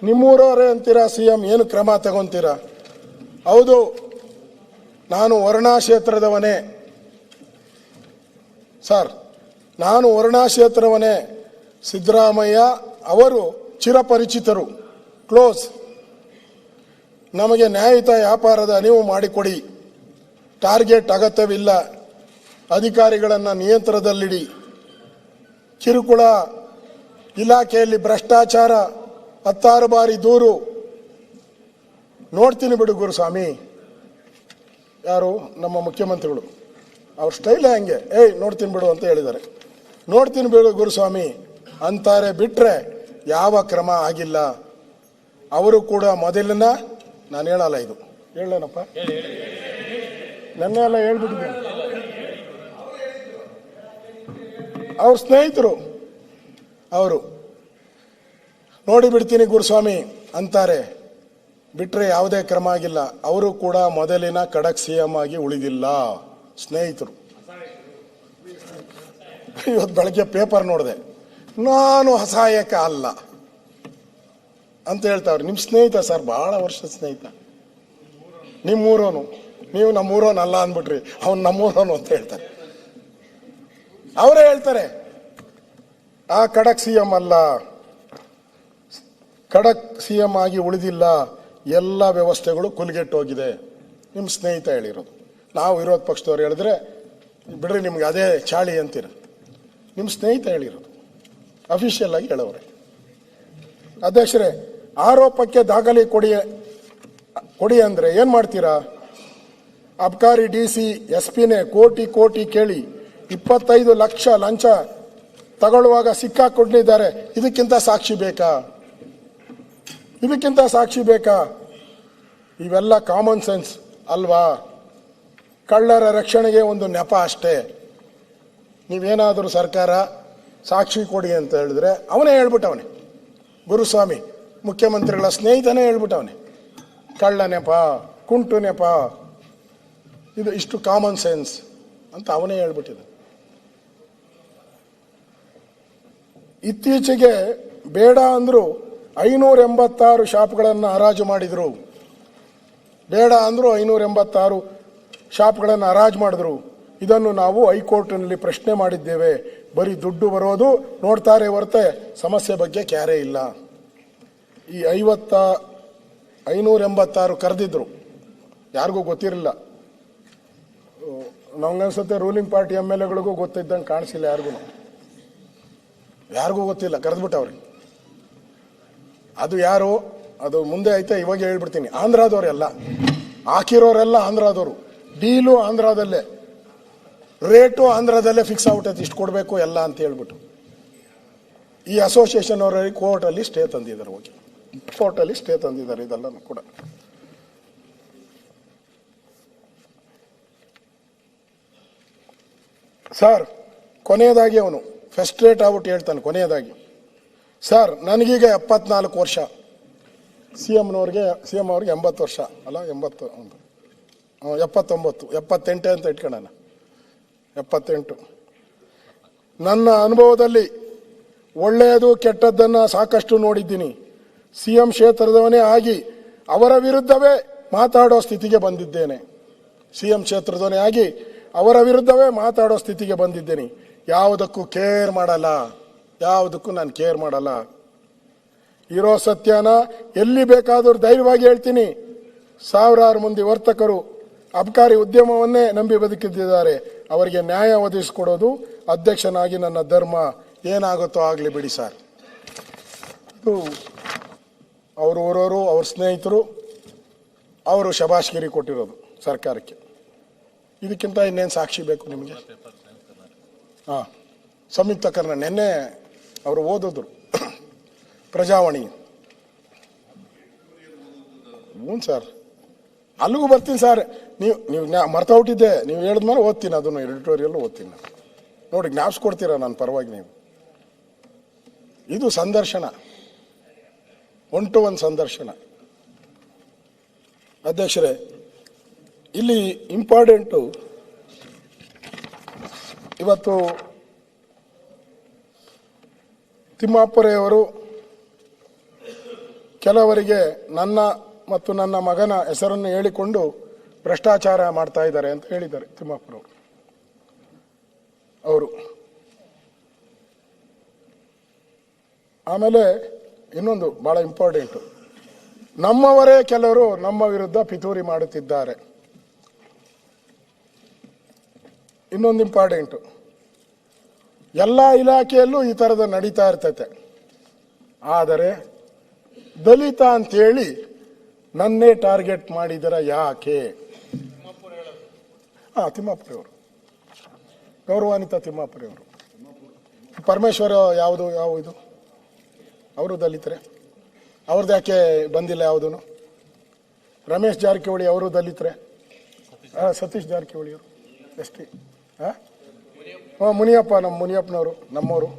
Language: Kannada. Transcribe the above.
ನಿಮ್ಮೂರವರೇ ಅಂತೀರಾ CM, ಏನು ಕ್ರಮ ತಗೊಂತೀರಾ? ಹೌದು, ನಾನು ವರ್ಣಾ ಕ್ಷೇತ್ರದವನೇ ಸರ್, ನಾನು ವರ್ಣಾ ಕ್ಷೇತ್ರವನೇ. ಸಿದ್ದರಾಮಯ್ಯ ಅವರು ಚಿರಪರಿಚಿತರು, ಕ್ಲೋಸ್. ನಮಗೆ ನ್ಯಾಯಯುತ ವ್ಯಾಪಾರದ ಅರಿವು ಮಾಡಿಕೊಡಿ. ಟಾರ್ಗೆಟ್ ಅಗತ್ಯವಿಲ್ಲ. ಅಧಿಕಾರಿಗಳನ್ನು ನಿಯಂತ್ರಣದಲ್ಲಿಡಿ. ಕಿರುಕುಳ ಇಲಾಖೆಯಲ್ಲಿ ಭ್ರಷ್ಟಾಚಾರ, 16 ಬಾರಿ ದೂರು. ನೋಡ್ತೀನಿ ಬಿಡು ಗುರುಸ್ವಾಮಿ. ಯಾರು? ನಮ್ಮ ಮುಖ್ಯಮಂತ್ರಿಗಳು. ಅವ್ರ ಸ್ಟೈಲೇ ಹಂಗೆ, ನೋಡ್ತೀನಿ ಬಿಡು ಅಂತ ಹೇಳಿದ್ದಾರೆ. ನೋಡ್ತೀನಿ ಬಿಡು ಗುರುಸ್ವಾಮಿ ಅಂತಾರೆ ಬಿಟ್ರೆ ಯಾವ ಕ್ರಮ ಆಗಿಲ್ಲ. ಅವರು ಕೂಡ ಮೊದಲಿನ, ನಾನು ಹೇಳಲ್ಲ, ಇದು ಹೇಳೇನಪ್ಪ, ನೆನ್ನೆ ಎಲ್ಲ ಹೇಳ್ಬಿಟ್ಟಿದ್ದೀನಿ. ಅವ್ರ ಸ್ನೇಹಿತರು ಅವರು ನೋಡಿ ಬಿಡ್ತೀನಿ ಗುರುಸ್ವಾಮಿ ಅಂತಾರೆ ಬಿಟ್ರೆ ಯಾವುದೇ ಕ್ರಮ ಆಗಿಲ್ಲ. ಅವರು ಕೂಡ ಮೊದಲಿನ ಖಡಕ್ CM ಆಗಿ ಉಳಿದಿಲ್ಲ. ಸ್ನೇಹಿತರು. ಇವತ್ತು ಬೆಳಗ್ಗೆ ಪೇಪರ್ ನೋಡಿದೆ, ನಾನು ಅಸಹಾಯಕ ಅಲ್ಲ ಅಂತ ಹೇಳ್ತಾವ್ರೆ. ನಿಮ್ಮ ಸ್ನೇಹಿತ ಸರ್, ಬಹಳ ವರ್ಷದ ಸ್ನೇಹಿತ. ನಿಮ್ಮೂರೋನು, ನೀವು ನಮ್ಮೂರೋನು ಅಲ್ಲ ಅಂದ್ಬಿಟ್ರಿ, ಅವನು ನಮ್ಮೂರೋನು ಅಂತ ಹೇಳ್ತಾರೆ. ಅವರೇ ಹೇಳ್ತಾರೆ ಆ ಖಡಕ್ CM ಅಲ್ಲ, ಖಡಕ್ CM ಆಗಿ ಉಳಿದಿಲ್ಲ, ಎಲ್ಲ ವ್ಯವಸ್ಥೆಗಳು ಕುಲ್ಗೆಟ್ಟೋಗಿದೆ. ನಿಮ್ಮ ಸ್ನೇಹಿತ ಹೇಳಿರೋದು. ನಾವು ವಿರೋಧ ಪಕ್ಷದವ್ರು ಹೇಳಿದ್ರೆ ಬಿಡ್ರಿ ನಿಮ್ಗೆ ಅದೇ ಚಾಳಿ ಅಂತೀರ. ನಿಮ್ಮ ಸ್ನೇಹಿತ ಹೇಳಿರೋದು, ಅಫಿಷಿಯಲ್ ಆಗಿ ಹೇಳೋರೆ. ಅಧ್ಯಕ್ಷರೇ, ಆರೋಪಕ್ಕೆ ದಾಖಲೆ ಕೊಡಿ ಅಂದ್ರೆ ಏನ್ ಮಾಡ್ತೀರಾ? ಅಬ್ಕಾರಿ DC SP-ನೇ ಕೋಟಿ ಕೇಳಿ 25 ಲಕ್ಷ ಲಂಚ ತಗೊಳ್ಳುವಾಗ ಸಿಕ್ಕಾಕೊಂಡಿದ್ದಾರೆ. ಇದಕ್ಕಿಂತ ಸಾಕ್ಷಿ ಬೇಕಾ? ಇವೆಲ್ಲ ಕಾಮನ್ ಸೆನ್ಸ್ ಅಲ್ವಾ? ಕಳ್ಳರ ರಕ್ಷಣೆಗೆ ಒಂದು ನೆಪ ಅಷ್ಟೇ. ನೀವೇನಾದರೂ ಸರ್ಕಾರ ಸಾಕ್ಷಿ ಕೊಡಿ ಅಂತ ಹೇಳಿದ್ರೆ ಅವನೇ ಹೇಳ್ಬಿಟ್ಟವನೆ, ಗುರುಸ್ವಾಮಿ ಮುಖ್ಯಮಂತ್ರಿಗಳ ಸ್ನೇಹಿತನೇ ಹೇಳ್ಬಿಟ್ಟವನೆ, ಕಳ್ಳ ನೆಪ, ಕುಂಟು ನೆಪ, ಇದು ಇಷ್ಟು ಕಾಮನ್ ಸೆನ್ಸ್ ಅಂತ ಅವನೇ ಹೇಳ್ಬಿಟ್ಟಿದ್ದ. ಇತ್ತೀಚೆಗೆ ಬೇಡ ಅಂದ್ರು 586 ಶಾಪ್ಗಳನ್ನು ಹರಾಜು ಮಾಡಿದ್ರು. ಬೇಡ ಅಂದ್ರು 586 ಶಾಪ್ಗಳನ್ನು ಹರಾಜು ಮಾಡಿದ್ರು. ಇದನ್ನು ನಾವು ಹೈಕೋರ್ಟ್ನಲ್ಲಿ ಪ್ರಶ್ನೆ ಮಾಡಿದ್ದೇವೆ. ಬರೀ ದುಡ್ಡು ಬರೋದು ನೋಡ್ತಾರೆ ಹೊರತೆ ಸಮಸ್ಯೆ ಬಗ್ಗೆ ಕ್ಯಾರೇ ಇಲ್ಲ. ಈ 586 ಕರೆದಿದ್ರು, ಯಾರಿಗೂ ಗೊತ್ತಿರಲಿಲ್ಲ. ನಮ್ಗನ್ಸುತ್ತೆ ರೂಲಿಂಗ್ ಪಾರ್ಟಿ MLAಗಳಿಗೂ ಗೊತ್ತಿದ್ದಂಗೆ ಕಾಣಿಸಿಲ್ಲ, ಯಾರಿಗೂ ಗೊತ್ತಿಲ್ಲ, ಕರೆದ್ಬಿಟ್ಟವ್ರಿ. ಅದು ಯಾರು, ಅದು ಮುಂದೆ ಐತೆ, ಇವಾಗ ಹೇಳ್ಬಿಡ್ತೀನಿ. ಆಂಧ್ರದವರೆಲ್ಲ ಹಾಕಿರೋರೆಲ್ಲ ಆಂಧ್ರದವರು, ಡೀಲು ಆಂಧ್ರದಲ್ಲೇ, ರೇಟು ಆಂಧ್ರದಲ್ಲೇ ಫಿಕ್ಸ್ ಆಗ್ಬಿಟ್ಟೈತೆ, ಇಷ್ಟು ಕೊಡಬೇಕು ಎಲ್ಲ ಅಂತ ಹೇಳ್ಬಿಟ್ಟು. ಈ ಅಸೋಸಿಯೇಷನ್ ಅವರಿಗೆ ಕೋರ್ಟಲ್ಲಿ ಸ್ಟೇ ತಂದಿದ್ದಾರೆ, ಕೋರ್ಟಲ್ಲಿ ಸ್ಟೇ ತಂದಿದ್ದಾರೆ ಇದೆಲ್ಲ ಕೂಡ. ಸರ್, ಕೊನೆಯದಾಗಿ ಅವನು ಫ್ರಸ್ಟ್ರೇಟ್ ಆಗ್ಬಿಟ್ಟು ಹೇಳ್ತಾನೆ ಕೊನೆಯದಾಗಿ, ಸರ್ ನನಗೀಗ 74 ವರ್ಷ, CM ಅವ್ರಿಗೆ 80 ವರ್ಷ ಅಲ್ಲ, 78 ಅಂತ ಇಟ್ಕೊಳ್ಳೋಣ, 78. ನನ್ನ ಅನುಭವದಲ್ಲಿ ಒಳ್ಳೆಯದು ಕೆಟ್ಟದ್ದನ್ನು ಸಾಕಷ್ಟು ನೋಡಿದ್ದೀನಿ. CM ಕ್ಷೇತ್ರದವನೇ ಆಗಿ ಅವರ ವಿರುದ್ಧವೇ ಮಾತಾಡೋ ಸ್ಥಿತಿಗೆ ಬಂದಿದ್ದೇನೆ. CM ಕ್ಷೇತ್ರದವನೇ ಆಗಿ ಅವರ ವಿರುದ್ಧವೇ ಮಾತಾಡೋ ಸ್ಥಿತಿಗೆ ಬಂದಿದ್ದೇನೆ. ಯಾವುದಕ್ಕೂ ಕೇರ್ ಮಾಡಲ್ಲ, ಯಾವುದಕ್ಕೂ ನಾನು ಕೇರ್ ಮಾಡಲ್ಲ. ಇರೋ ಸತ್ಯನ ಎಲ್ಲಿ ಬೇಕಾದರೂ ಧೈರ್ಯವಾಗಿ ಹೇಳ್ತೀನಿ. ಸಾವಿರಾರು ಮಂದಿ ವರ್ತಕರು ಅಬಕಾರಿ ಉದ್ಯಮವನ್ನೇ ನಂಬಿ ಬದುಕಿದ್ದಾರೆ. ಅವರಿಗೆ ನ್ಯಾಯ ಒದಗಿಸಿಕೊಡೋದು ಅಧ್ಯಕ್ಷನಾಗಿ ನನ್ನ ಧರ್ಮ. ಏನಾಗುತ್ತೋ ಆಗಲಿ ಬಿಡಿ ಸರ್. ಇದು ಅವ್ರ ಊರವರು, ಅವ್ರ ಸ್ನೇಹಿತರು, ಅವರು ಶಬಾಷ್ಗಿರಿ ಕೊಟ್ಟಿರೋದು ಸರ್ಕಾರಕ್ಕೆ. ಇದಕ್ಕಿಂತ ಇನ್ನೇನು ಸಾಕ್ಷಿ ಬೇಕು ನಿಮಗೆ? ಸಂಯುಕ್ತ ಕರ್ನಾಟಕ ನೆನ್ನೆ ಅವರು ಓದಿದ್ರು ಪ್ರಜಾವಾಣಿ. ಹ್ಞೂ ಸರ್, ಅಲ್ಲಿಗೂ ಬರ್ತೀನಿ ಸರ್. ನೀವು ಮರ್ತಾ ಹುಟ್ಟಿದ್ದೆ, ನೀವು ಹೇಳಿದ್ಮೇಲೆ ಓದ್ತೀನಿ, ಅದನ್ನು ಎಡಿಟೋರಿಯಲ್ ಓದ್ತೀನಿ ನಾನು. ನೋಡಿ, ಜ್ಞಾಪಿಸ್ಕೊಡ್ತೀರಾ ನನ್ನ ಪರವಾಗಿ ನೀವು. ಇದು ಸಂದರ್ಶನ, 1 to 1 ಸಂದರ್ಶನ. ಅಧ್ಯಕ್ಷರೇ, ಇಲ್ಲಿ ಇಂಪಾರ್ಟೆಂಟು, ಇವತ್ತು ತಿಮ್ಮಾಪುರೆಯವರು ಕೆಲವರಿಗೆ ನನ್ನ ಮತ್ತು ನನ್ನ ಮಗನ ಹೆಸರನ್ನು ಹೇಳಿಕೊಂಡು ಭ್ರಷ್ಟಾಚಾರ ಮಾಡ್ತಾ ಇದ್ದಾರೆ ಅಂತ ಹೇಳಿದ್ದಾರೆ ತಿಮ್ಮಾಪುರವರು. ಅವರು ಆಮೇಲೆ ಇನ್ನೊಂದು ಬಹಳ ಇಂಪಾರ್ಟೆಂಟು, ನಮ್ಮವರೇ ಕೆಲವರು ನಮ್ಮ ವಿರುದ್ಧ ಪಿತೂರಿ ಮಾಡುತ್ತಿದ್ದಾರೆ. ಇನ್ನೊಂದು ಇಂಪಾರ್ಟೆಂಟು, ಎಲ್ಲ ಇಲಾಖೆಯಲ್ಲೂ ಈ ಥರದ ನಡೀತಾ ಇರ್ತೈತೆ. ಆದರೆ ದಲಿತ ಅಂತೇಳಿ ನನ್ನೇ ಟಾರ್ಗೆಟ್ ಮಾಡಿದರ ಯಾಕೆ? ತಿಮ್ಮಾಪುರವರು, ಗೌರವಾನ್ವಿತ ತಿಮ್ಮಾಪುರವರು. ಪರಮೇಶ್ವರ ಯಾವ ಇದು, ಅವರು ದಲಿತರೇ, ಅವ್ರದ್ದು ಯಾಕೆ ಬಂದಿಲ್ಲ ಯಾವುದೂ? ರಮೇಶ್ ಜಾರಕಿಹೊಳಿ ಅವರು ದಲಿತರೇ? ಸತೀಶ್ ಜಾರಕಿಹೊಳಿ ಅವರು ಎಸ್ ಟಿ? ಮುನಿಯಪ್ಪ, ನಮ್ಮ ಮುನಿಯಪ್ಪನವರು, ನಮ್ಮವರು.